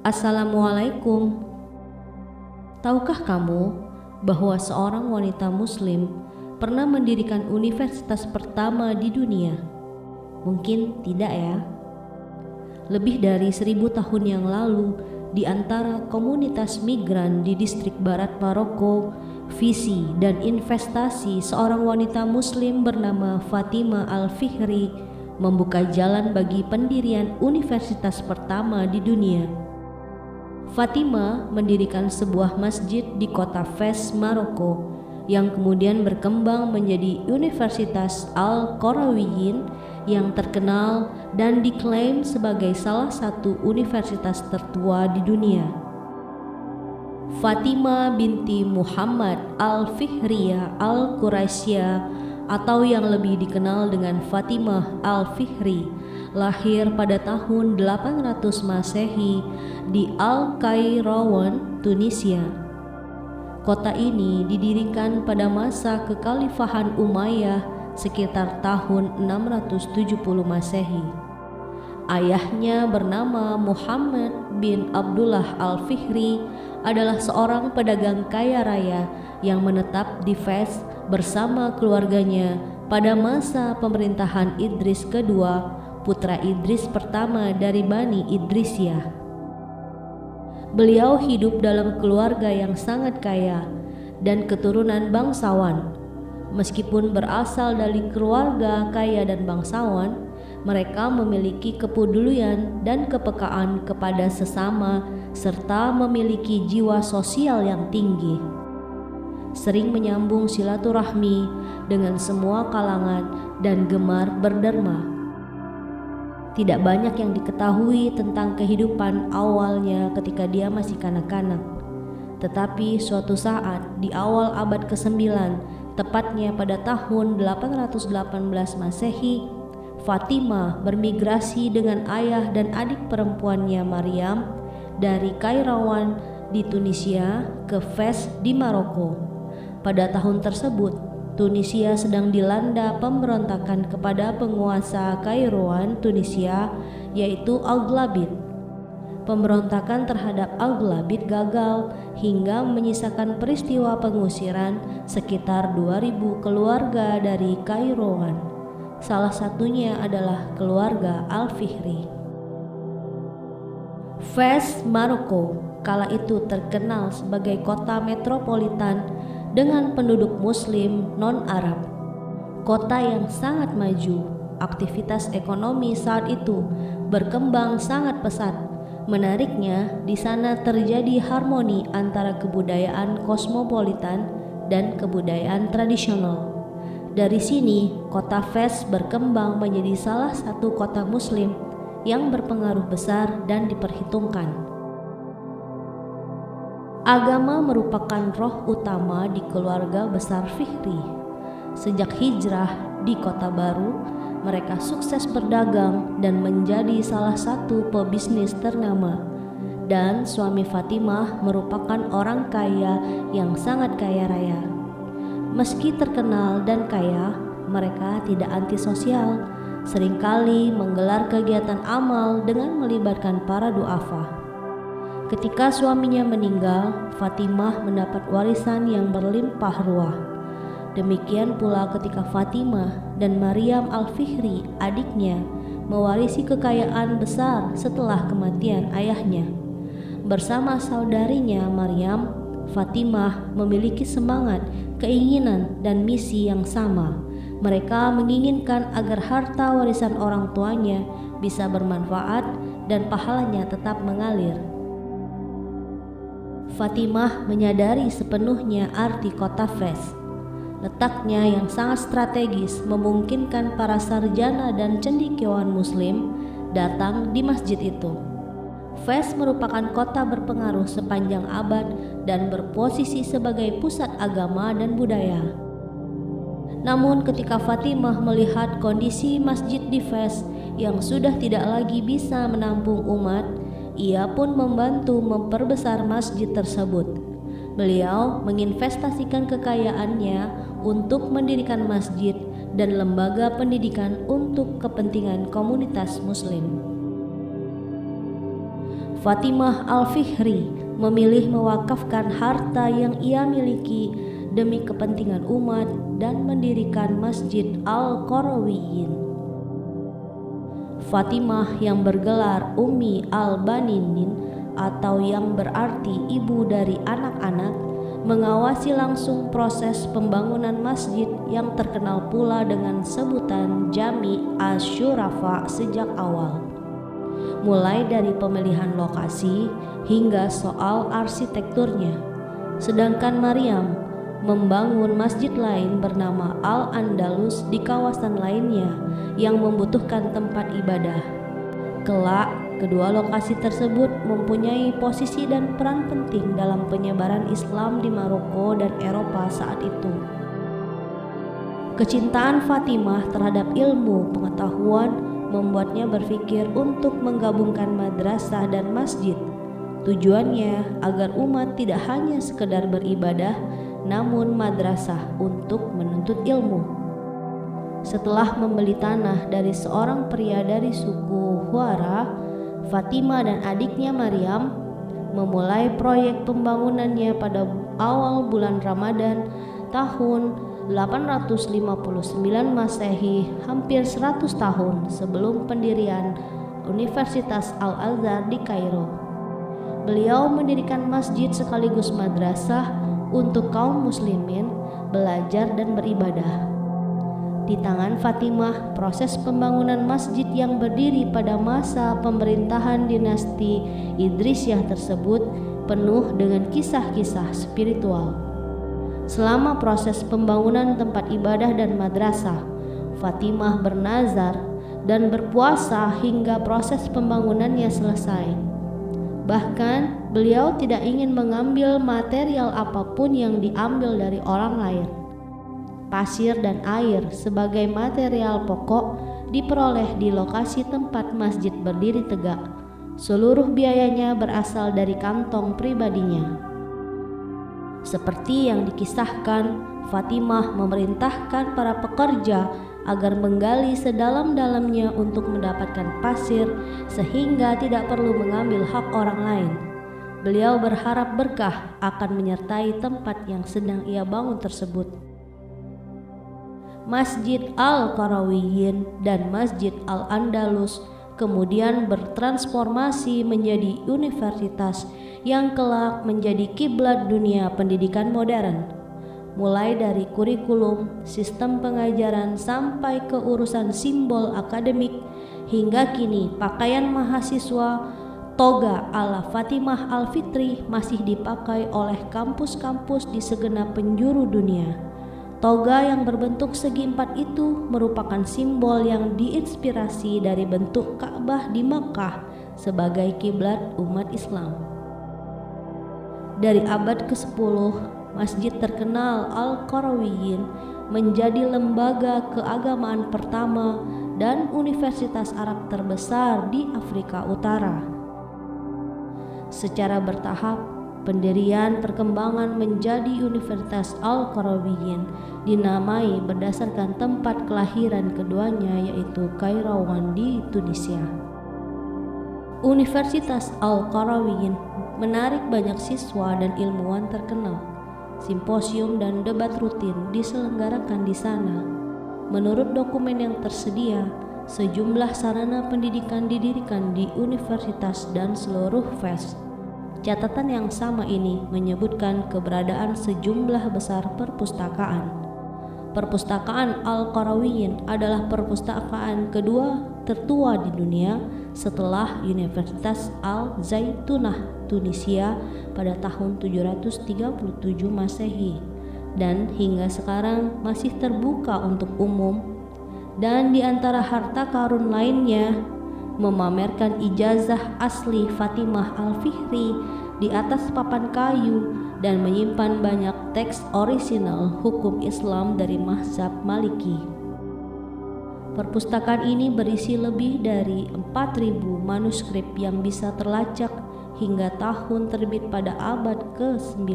Assalamualaikum. Tahukah kamu bahwa seorang wanita muslim pernah mendirikan universitas pertama di dunia? Mungkin tidak ya? Lebih dari 1000 tahun yang lalu, di antara komunitas migran di distrik barat Maroko, visi dan investasi seorang wanita muslim bernama Fatimah Al-Fihri membuka jalan bagi pendirian universitas pertama di dunia. Fatimah mendirikan sebuah masjid di kota Fes, Maroko, yang kemudian berkembang menjadi Universitas Al-Qarawiyyin yang terkenal dan diklaim sebagai salah satu universitas tertua di dunia. Fatimah binti Muhammad Al-Fihriyah Al-Quraisyah, atau yang lebih dikenal dengan Fatimah Al-Fihri, lahir pada tahun 800 Masehi di Al-Qairawan, Tunisia. Kota ini didirikan pada masa kekhalifahan Umayyah sekitar tahun 670 Masehi. Ayahnya bernama Muhammad bin Abdullah Al-Fihri adalah seorang pedagang kaya raya yang menetap di Fes bersama keluarganya pada masa pemerintahan Idris kedua, putra Idris pertama dari Bani Idrisiyah. Beliau hidup dalam keluarga yang sangat kaya dan keturunan bangsawan. Meskipun berasal dari keluarga kaya dan bangsawan, mereka memiliki kepedulian dan kepekaan kepada sesama serta memiliki jiwa sosial yang tinggi. Sering menyambung silaturahmi dengan semua kalangan dan gemar berderma. Tidak banyak yang diketahui tentang kehidupan awalnya ketika dia masih kanak-kanak. Tetapi suatu saat di awal abad ke-9, tepatnya pada tahun 818 Masehi, Fatimah bermigrasi dengan ayah dan adik perempuannya Maryam dari Qairawan di Tunisia ke Fes di Maroko. Pada tahun tersebut, Tunisia sedang dilanda pemberontakan kepada penguasa Qairawan Tunisia, yaitu Aghlabid. Pemberontakan terhadap Aghlabid gagal hingga menyisakan peristiwa pengusiran sekitar 2000 keluarga dari Qairawan. Salah satunya adalah keluarga Al-Fihri. Fes, Maroko, kala itu terkenal sebagai kota metropolitan dengan penduduk muslim non-Arab. Kota yang sangat maju, aktivitas ekonomi saat itu berkembang sangat pesat. Menariknya, di sana terjadi harmoni antara kebudayaan kosmopolitan dan kebudayaan tradisional. Dari sini, kota Fes berkembang menjadi salah satu kota muslim yang berpengaruh besar dan diperhitungkan. Agama merupakan roh utama di keluarga besar Fihri. Sejak hijrah di kota baru, mereka sukses berdagang dan menjadi salah satu pebisnis ternama. Dan suami Fatimah merupakan orang kaya yang sangat kaya raya. Meski terkenal dan kaya, mereka tidak antisosial, seringkali menggelar kegiatan amal dengan melibatkan para duafa. Ketika suaminya meninggal, Fatimah mendapat warisan yang berlimpah ruah. Demikian pula ketika Fatimah dan Maryam Al-Fihri, adiknya, mewarisi kekayaan besar setelah kematian ayahnya. Bersama saudarinya Maryam, Fatimah memiliki semangat, keinginan, dan misi yang sama. Mereka menginginkan agar harta warisan orang tuanya bisa bermanfaat dan pahalanya tetap mengalir. Fatimah menyadari sepenuhnya arti kota Fes. Letaknya yang sangat strategis memungkinkan para sarjana dan cendekiawan muslim datang di masjid itu. Fes merupakan kota berpengaruh sepanjang abad dan berposisi sebagai pusat agama dan budaya. Namun ketika Fatimah melihat kondisi masjid di Fes yang sudah tidak lagi bisa menampung umat, ia pun membantu memperbesar masjid tersebut. Beliau menginvestasikan kekayaannya untuk mendirikan masjid dan lembaga pendidikan untuk kepentingan komunitas muslim. Fatimah Al-Fihri memilih mewakafkan harta yang ia miliki demi kepentingan umat dan mendirikan Masjid Al-Qarawiyyin. Fatimah yang bergelar Ummi Al-Baninin atau yang berarti ibu dari anak-anak mengawasi langsung proses pembangunan masjid yang terkenal pula dengan sebutan Jami' Asy-Syurafa sejak awal. Mulai dari pemilihan lokasi hingga soal arsitekturnya. Sedangkan Maryam membangun masjid lain bernama Al-Andalus di kawasan lainnya yang membutuhkan tempat ibadah. Kelak, kedua lokasi tersebut mempunyai posisi dan peran penting dalam penyebaran Islam di Maroko dan Eropa saat itu. Kecintaan Fatimah terhadap ilmu pengetahuan membuatnya berpikir untuk menggabungkan madrasah dan masjid. Tujuannya agar umat tidak hanya sekedar beribadah, namun madrasah untuk menuntut ilmu. Setelah membeli tanah dari seorang pria dari suku Huara, Fatimah dan adiknya Maryam memulai proyek pembangunannya pada awal bulan Ramadan tahun 859 Masehi, hampir 100 tahun sebelum pendirian Universitas Al-Azhar di Kairo. Beliau mendirikan masjid sekaligus madrasah untuk kaum muslimin belajar dan beribadah. Di tangan Fatimah, proses pembangunan masjid yang berdiri pada masa pemerintahan dinasti Idrisiyah tersebut penuh dengan kisah-kisah spiritual. Selama proses pembangunan tempat ibadah dan madrasah, Fatimah bernazar dan berpuasa hingga proses pembangunannya selesai. Bahkan, beliau tidak ingin mengambil material apapun yang diambil dari orang lain. Pasir dan air sebagai material pokok diperoleh di lokasi tempat masjid berdiri tegak. Seluruh biayanya berasal dari kantong pribadinya. Seperti yang dikisahkan, Fatimah memerintahkan para pekerja agar menggali sedalam-dalamnya untuk mendapatkan pasir sehingga tidak perlu mengambil hak orang lain. Beliau berharap berkah akan menyertai tempat yang sedang ia bangun tersebut. Masjid Al-Qarawiyyin dan Masjid Al-Andalus kemudian bertransformasi menjadi universitas yang kelak menjadi kiblat dunia pendidikan modern. Mulai dari kurikulum, sistem pengajaran sampai ke urusan simbol akademik, hingga kini pakaian mahasiswa toga ala Fatimah Al-Fihri masih dipakai oleh kampus-kampus di segenap penjuru dunia. Toga yang berbentuk segi empat itu merupakan simbol yang diinspirasi dari bentuk Ka'bah di Makkah sebagai kiblat umat Islam. Dari abad ke-10, masjid terkenal Al-Qarawiyyin menjadi lembaga keagamaan pertama dan universitas Arab terbesar di Afrika Utara. Secara bertahap, pendirian perkembangan menjadi Universitas Al-Qarawiyyin dinamai berdasarkan tempat kelahiran keduanya, yaitu Kairawan di Tunisia. Universitas Al-Qarawiyyin menarik banyak siswa dan ilmuwan terkenal. Simposium dan debat rutin diselenggarakan di sana. Menurut dokumen yang tersedia, sejumlah sarana pendidikan didirikan di universitas dan seluruh FES. Catatan yang sama ini menyebutkan keberadaan sejumlah besar perpustakaan. Perpustakaan Al-Qarawiyyin adalah perpustakaan kedua tertua di dunia setelah Universitas Al-Zaitunah Tunisia pada tahun 737 Masehi dan hingga sekarang masih terbuka untuk umum, dan di antara harta karun lainnya memamerkan ijazah asli Fatimah Al-Fihri di atas papan kayu dan menyimpan banyak teks orisinal hukum Islam dari mazhab Maliki. Perpustakaan ini berisi lebih dari 4.000 manuskrip yang bisa terlacak hingga tahun terbit pada abad ke-9,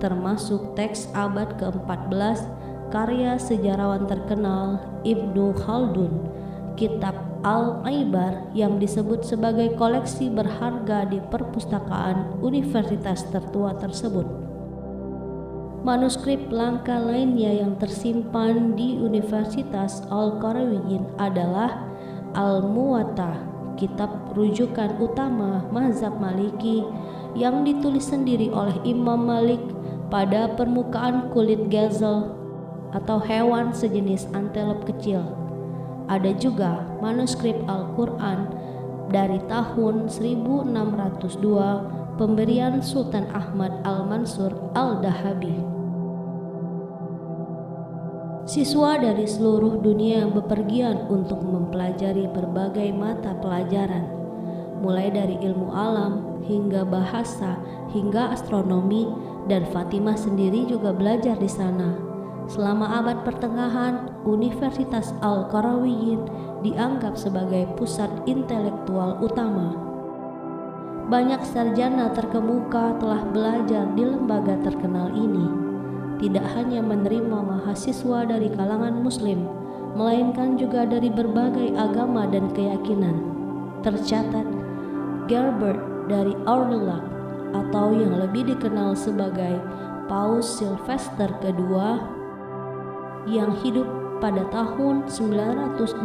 termasuk teks abad ke-14 karya sejarawan terkenal Ibnu Khaldun, Kitab Al-Ibar yang disebut sebagai koleksi berharga di perpustakaan universitas tertua tersebut. Manuskrip langka lainnya yang tersimpan di Universitas Al-Qarawiyyin adalah Al-Muwatta, kitab rujukan utama mazhab Maliki yang ditulis sendiri oleh Imam Malik pada permukaan kulit gazelle atau hewan sejenis antelop kecil. Ada juga manuskrip Al-Quran dari tahun 1602 pemberian Sultan Ahmad Al-Mansur Al-Dahabi. Siswa dari seluruh dunia bepergian untuk mempelajari berbagai mata pelajaran, mulai dari ilmu alam hingga bahasa hingga astronomi, dan Fatimah sendiri juga belajar di sana. Selama abad pertengahan, Universitas Al-Qarawiyyin dianggap sebagai pusat intelektual utama. Banyak sarjana terkemuka telah belajar di lembaga terkenal ini. Tidak hanya menerima mahasiswa dari kalangan muslim, melainkan juga dari berbagai agama dan keyakinan. Tercatat, Gerbert dari Aurillac atau yang lebih dikenal sebagai Paus Sylvester II yang hidup pada tahun 946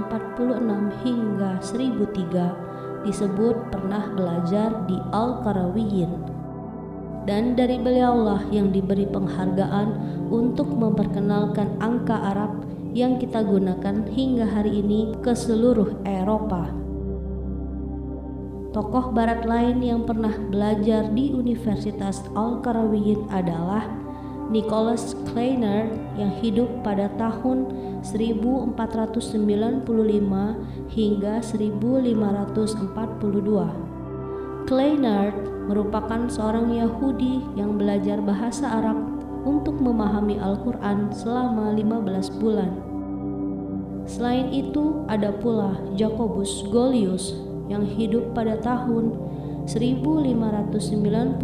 hingga 1003 disebut pernah belajar di Al-Qarawiyyin, dan dari beliaulah yang diberi penghargaan untuk memperkenalkan angka Arab yang kita gunakan hingga hari ini ke seluruh Eropa. Tokoh barat lain yang pernah belajar di Universitas Al-Qarawiyyin adalah Nicholas Kleiner yang hidup pada tahun 1495 hingga 1542. Kleiner merupakan seorang Yahudi yang belajar bahasa Arab untuk memahami Al-Quran selama 15 bulan. Selain itu, ada pula Jacobus Golius yang hidup pada tahun 1596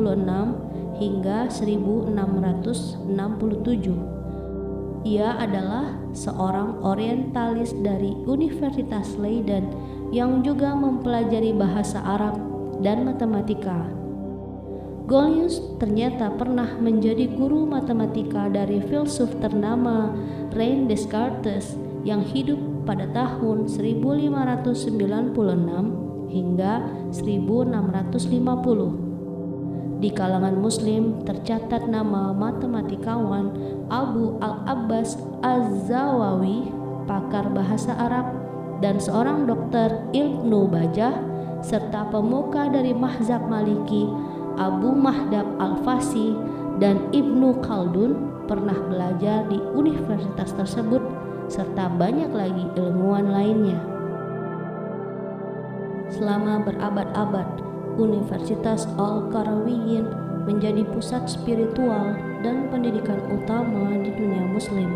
hingga 1667. Ia adalah seorang orientalis dari Universitas Leiden yang juga mempelajari bahasa Arab dan matematika. Golius ternyata pernah menjadi guru matematika dari filsuf ternama René Descartes yang hidup pada tahun 1596 hingga 1650. Di kalangan muslim tercatat nama matematikawan Abu Al-Abbas Az-Zawawi, pakar bahasa Arab, dan seorang dokter Ibnu Bajah, serta pemuka dari mazhab Maliki Abu Mahdab Al-Fasi dan Ibnu Khaldun pernah belajar di universitas tersebut, serta banyak lagi ilmuwan lainnya. Selama berabad-abad, Universitas Al-Qarawiyyin menjadi pusat spiritual dan pendidikan utama di dunia muslim.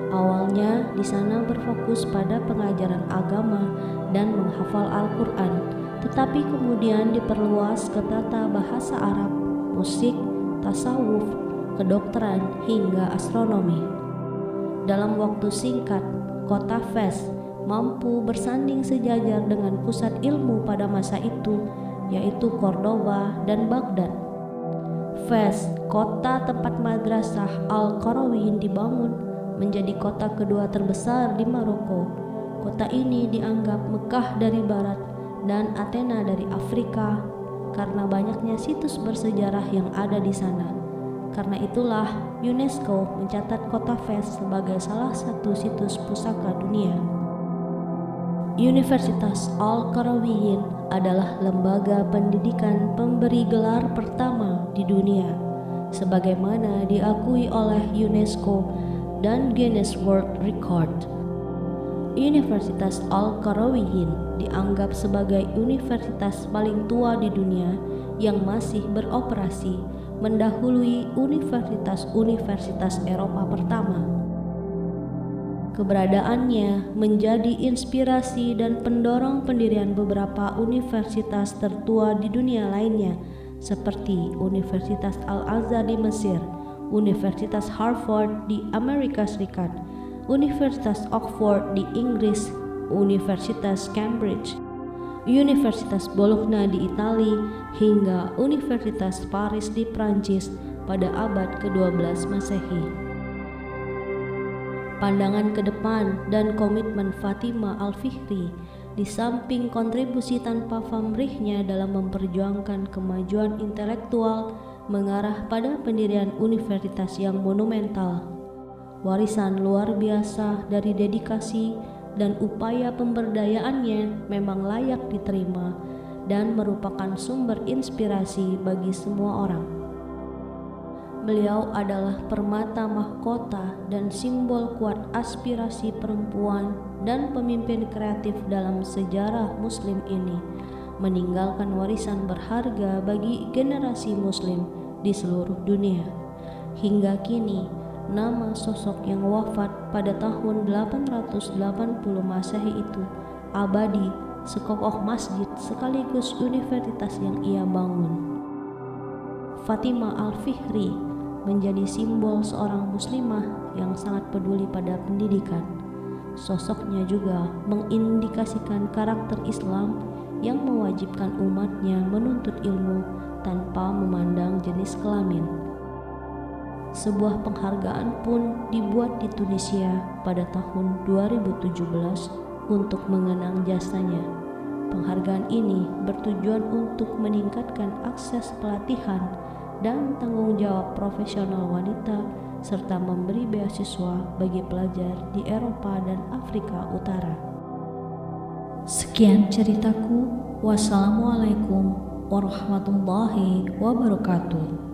Awalnya di sana berfokus pada pengajaran agama dan menghafal Al-Quran, tetapi kemudian diperluas ke tata bahasa Arab, musik, tasawuf, kedokteran, hingga astronomi. Dalam waktu singkat, kota Fez mampu bersanding sejajar dengan pusat ilmu pada masa itu, yaitu Cordoba dan Baghdad. Fez, kota tempat madrasah Al-Qarawiyyin dibangun, menjadi kota kedua terbesar di Maroko. Kota ini dianggap Mekah dari barat dan Athena dari Afrika karena banyaknya situs bersejarah yang ada di sana. Karena itulah UNESCO mencatat kota Fez sebagai salah satu situs pusaka dunia. Universitas Al-Qarawiyyin adalah lembaga pendidikan pemberi gelar pertama di dunia, sebagaimana diakui oleh UNESCO dan Guinness World Record. Universitas Al-Qarawiyyin dianggap sebagai universitas paling tua di dunia yang masih beroperasi, mendahului universitas-universitas Eropa pertama. Keberadaannya menjadi inspirasi dan pendorong pendirian beberapa universitas tertua di dunia lainnya, seperti Universitas Al-Azhar di Mesir, Universitas Harvard di Amerika Serikat, Universitas Oxford di Inggris, Universitas Cambridge, Universitas Bologna di Italia, hingga Universitas Paris di Prancis pada abad ke-12 Masehi. Pandangan ke depan dan komitmen Fatimah Al-Fihri di samping kontribusi tanpa pamrihnya dalam memperjuangkan kemajuan intelektual mengarah pada pendirian universitas yang monumental. Warisan luar biasa dari dedikasi dan upaya pemberdayaannya memang layak diterima dan merupakan sumber inspirasi bagi semua orang. Beliau adalah permata mahkota dan simbol kuat aspirasi perempuan dan pemimpin kreatif dalam sejarah Muslim ini, meninggalkan warisan berharga bagi generasi Muslim di seluruh dunia. Hingga kini, nama sosok yang wafat pada tahun 880 Masehi itu abadi sekokoh masjid sekaligus universitas yang ia bangun. Fatimah Al-Fihri menjadi simbol seorang muslimah yang sangat peduli pada pendidikan. Sosoknya juga mengindikasikan karakter Islam yang mewajibkan umatnya menuntut ilmu tanpa memandang jenis kelamin. Sebuah penghargaan pun dibuat di Tunisia pada tahun 2017 untuk mengenang jasanya. Penghargaan ini bertujuan untuk meningkatkan akses pelatihan dan tanggung jawab profesional wanita serta memberi beasiswa bagi pelajar di Eropa dan Afrika Utara. Sekian ceritaku. Wassalamualaikum warahmatullahi wabarakatuh.